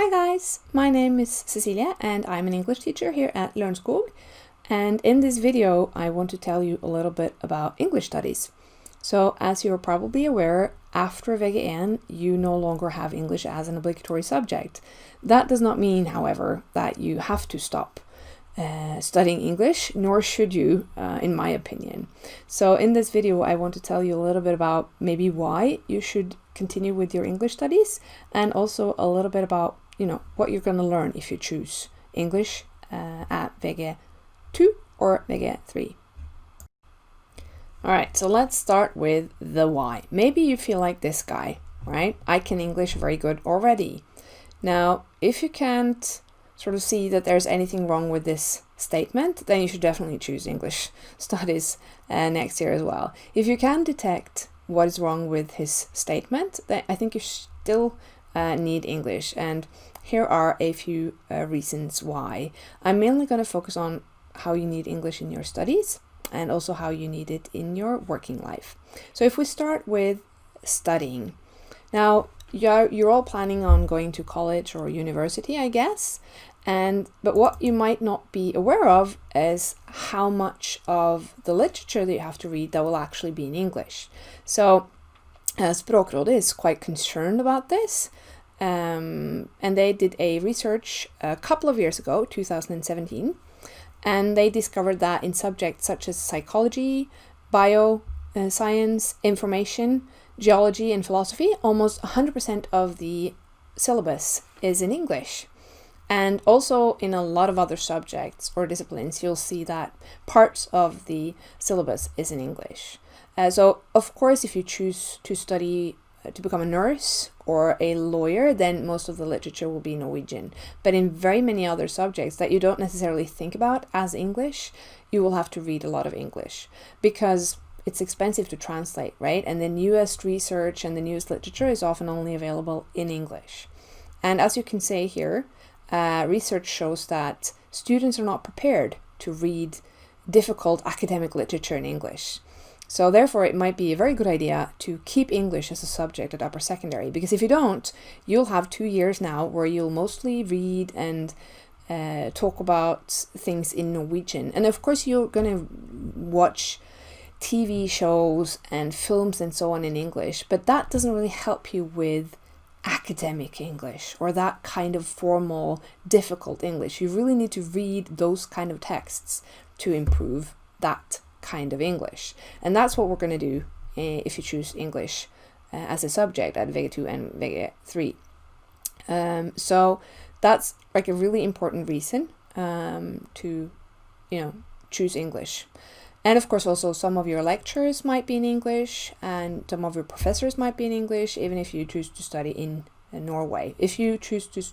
Hi guys, my name is Cecilia and I'm an English teacher here at Faksvåg. And in this video I want to tell you a little bit about English studies. So as you're probably aware, after VG1 you no longer have English as an obligatory subject. That does not mean, however, that you have to stop studying English, nor should you, in my opinion. So in this video I want to tell you a little bit about maybe why you should continue with your English studies, and also a little bit about what you're going to learn if you choose English at VG2 or VG3. Alright, so let's start with the why. Maybe you feel like this guy, right? I can English very good already. Now, if you can't sort of see that there's anything wrong with this statement, then you should definitely choose English studies next year as well. If you can detect what is wrong with his statement, then I think you still need English. And here are a few reasons why. I'm mainly going to focus on how you need English in your studies and also how you need it in your working life. So if we start with studying. Now, you're all planning on going to college or university, I guess. But what you might not be aware of is how much of the literature that you have to read that will actually be in English. So Språkrådet is quite concerned about this. And they did a research a couple of years ago, 2017, and they discovered that in subjects such as psychology, science, information, geology and philosophy, almost 100% of the syllabus is in English. And also in a lot of other subjects or disciplines, you'll see that parts of the syllabus is in English. So of course, if you choose to study to become a nurse or a lawyer, then most of the literature will be Norwegian. But in very many other subjects that you don't necessarily think about as English, you will have to read a lot of English because it's expensive to translate, right? And the newest research and the newest literature is often only available in English. And as you can see here, research shows that students are not prepared to read difficult academic literature in English. So therefore, it might be a very good idea to keep English as a subject at upper secondary, because if you don't, you'll have 2 years now where you'll mostly read and talk about things in Norwegian. And of course, you're going to watch TV shows and films and so on in English, but that doesn't really help you with academic English or that kind of formal, difficult English. You really need to read those kind of texts to improve that kind of English. And that's what we're going to do if you choose English as a subject at VG2 and VG3. So that's like a really important reason to choose English. And of course, also some of your lectures might be in English and some of your professors might be in English, even if you choose to study in Norway. If you choose to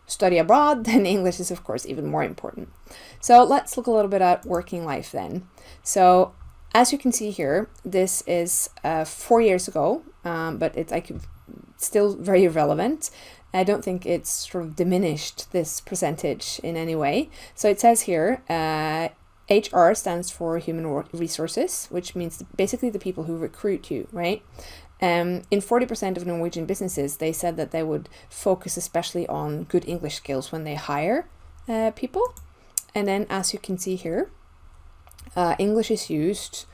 study abroad, then English is of course even more important. So let's look a little bit at working life then. So as you can see here, this is 4 years ago, but it's like still very relevant. I don't think it's sort of diminished this percentage in any way. So it says here, HR stands for Human Resources, which means basically the people who recruit you, right? In 40% of Norwegian businesses, they said that they would focus especially on good English skills when they hire people. And then as you can see here, English is used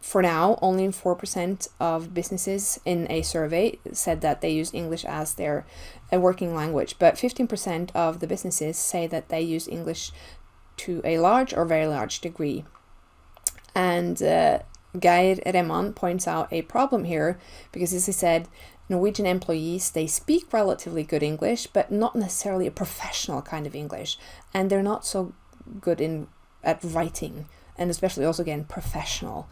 for now only in 4% of businesses in a survey said that they use English as their working language. But 15% of the businesses say that they use English to a large or very large degree. And Geir Reman points out a problem here because, as he said, Norwegian employees, they speak relatively good English, but not necessarily a professional kind of English. And they're not so good at writing, and especially also, again, professional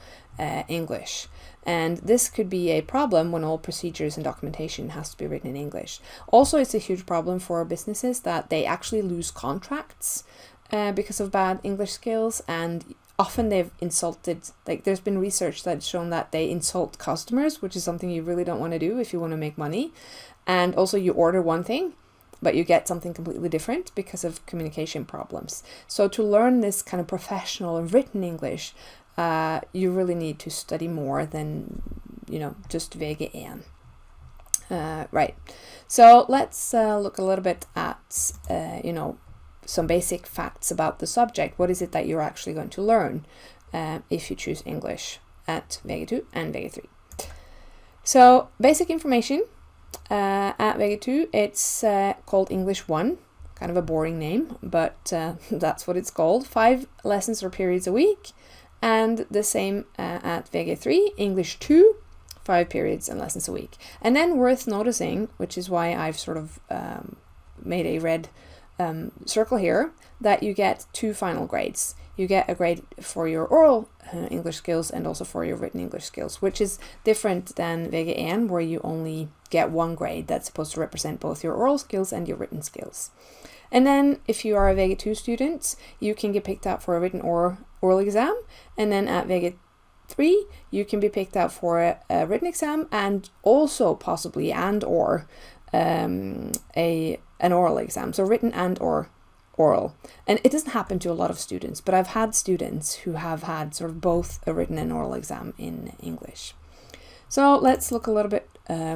English. And this could be a problem when all procedures and documentation has to be written in English. Also, it's a huge problem for businesses that they actually lose contracts because of bad English skills, and often they've insulted, like there's been research that's shown that they insult customers, which is something you really don't want to do if you want to make money. And also you order one thing, but you get something completely different because of communication problems. So to learn this kind of professional and written English, you really need to study more than, just VG1. Right. So let's look a little bit at, some basic facts about the subject. What is it that you're actually going to learn if you choose English at VG2 and VG3? So basic information at VG2, it's called English 1, kind of a boring name, but that's what it's called. 5 lessons or periods a week, and the same at VG3, English 2, 5 periods and lessons a week. And then worth noticing, which is why I've sort of made a red circle here, that you get 2 final grades. You get a grade for your oral English skills and also for your written English skills, which is different than VG1, where you only get 1 grade that's supposed to represent both your oral skills and your written skills. And then if you are a VG2 student, you can get picked out for a written or oral exam. And then at VG3, you can be picked out for a written exam and also possibly an oral exam. So written and or oral. And it doesn't happen to a lot of students, but I've had students who have had sort of both a written and oral exam in English. So let's look a little bit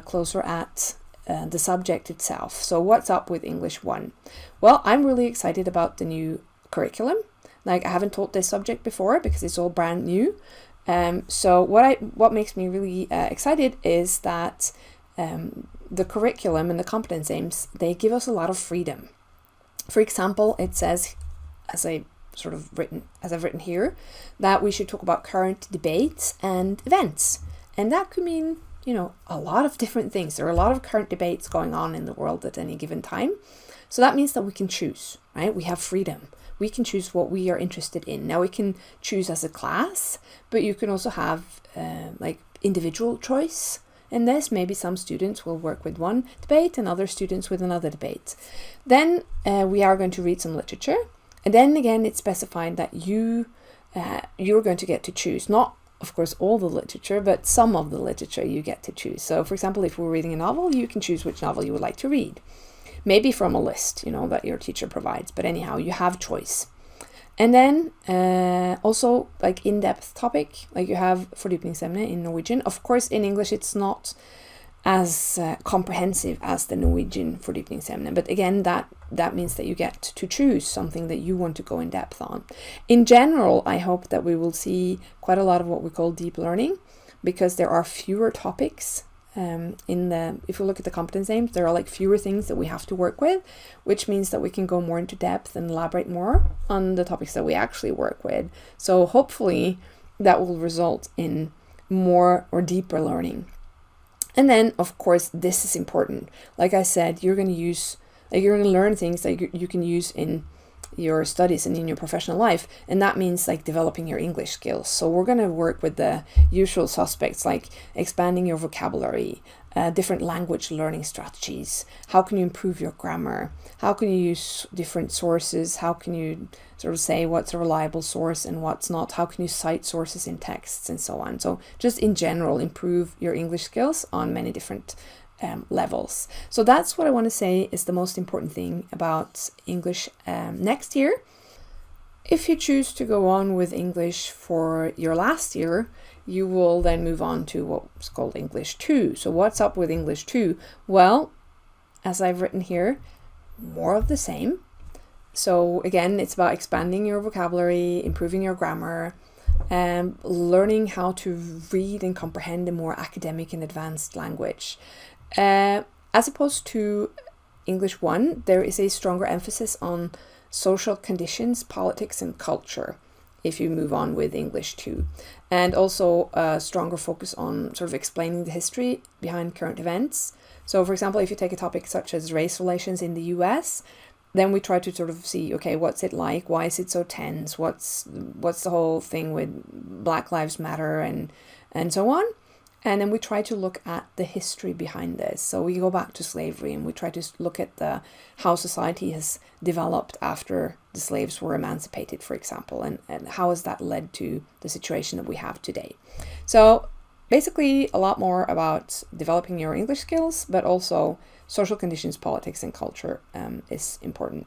closer at the subject itself. So what's up with English 1? Well, I'm really excited about the new curriculum. Like, I haven't taught this subject before because it's all brand new. So what makes me really excited is that the curriculum and the competence aims, they give us a lot of freedom. For example, it says, as I've written here, that we should talk about current debates and events. And that could mean, a lot of different things. There are a lot of current debates going on in the world at any given time. So that means that we can choose, right? We have freedom. We can choose what we are interested in. Now we can choose as a class, but you can also have individual choice. In this, maybe some students will work with one debate and other students with another debate. Then we are going to read some literature. And then again, it's specified that you're going to get to choose, not of course all the literature, but some of the literature you get to choose. So for example, if we're reading a novel, you can choose which novel you would like to read. Maybe from a list, that your teacher provides. But anyhow, you have choice. And then also like in-depth topic, like you have fordypningsemne in Norwegian. Of course, in English, it's not as comprehensive as the Norwegian fordypningsemne. But again, that means that you get to choose something that you want to go in depth on. In general, I hope that we will see quite a lot of what we call deep learning, because there are fewer topics. If we look at the competence aims, there are like fewer things that we have to work with, which means that we can go more into depth and elaborate more on the topics that we actually work with. So hopefully that will result in more or deeper learning. And then, of course, this is important. Like I said, you're going to learn things that you can use in your studies and in your professional life, and that means like developing your English skills. So we're going to work with the usual suspects, like expanding your vocabulary, different language learning strategies. How can you improve your grammar? How can you use different sources? How can you sort of say what's a reliable source and what's not? How can you cite sources in texts and so on? So just in general, improve your English skills on many different levels. So that's what I want to say is the most important thing about English next year. If you choose to go on with English for your last year, you will then move on to what's called English 2. So what's up with English 2? Well, as I've written here, more of the same. So again, it's about expanding your vocabulary, improving your grammar, learning how to read and comprehend a more academic and advanced language. As opposed to English 1, there is a stronger emphasis on social conditions, politics, and culture if you move on with English 2. And also a stronger focus on sort of explaining the history behind current events. So for example, if you take a topic such as race relations in the US, then we try to sort of see, okay, what's it like? Why is it so tense? What's the whole thing with Black Lives Matter and so on? And then we try to look at the history behind this. So we go back to slavery and we try to look at how society has developed after the slaves were emancipated, for example, and how has that led to the situation that we have today. So basically a lot more about developing your English skills, but also social conditions, politics, and culture is important.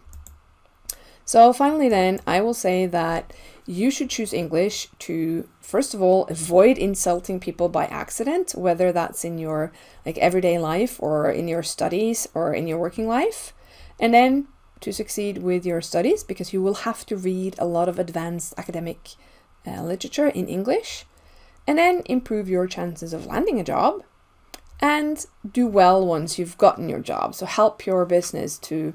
So finally then, I will say that you should choose English to, first of all, avoid insulting people by accident, whether that's in your everyday life or in your studies or in your working life. And then to succeed with your studies, because you will have to read a lot of advanced academic literature in English, and then improve your chances of landing a job and do well once you've gotten your job. So help your business to,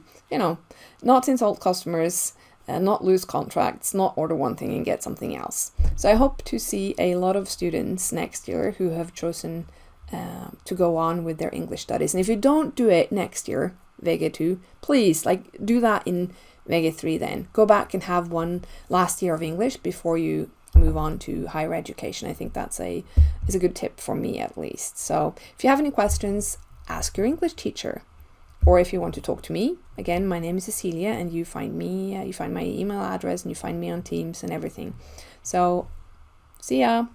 not insult customers, not lose contracts, not order one thing and get something else. So I hope to see a lot of students next year who have chosen to go on with their English studies. And if you don't do it next year, VG2, please do that in VG3 then. Go back and have one last year of English before you move on to higher education. I think that's is a good tip for me at least. So if you have any questions, ask your English teacher. Or if you want to talk to me, again, my name is Cecilia, and you find me, you find my email address, and you find me on Teams and everything. So see ya.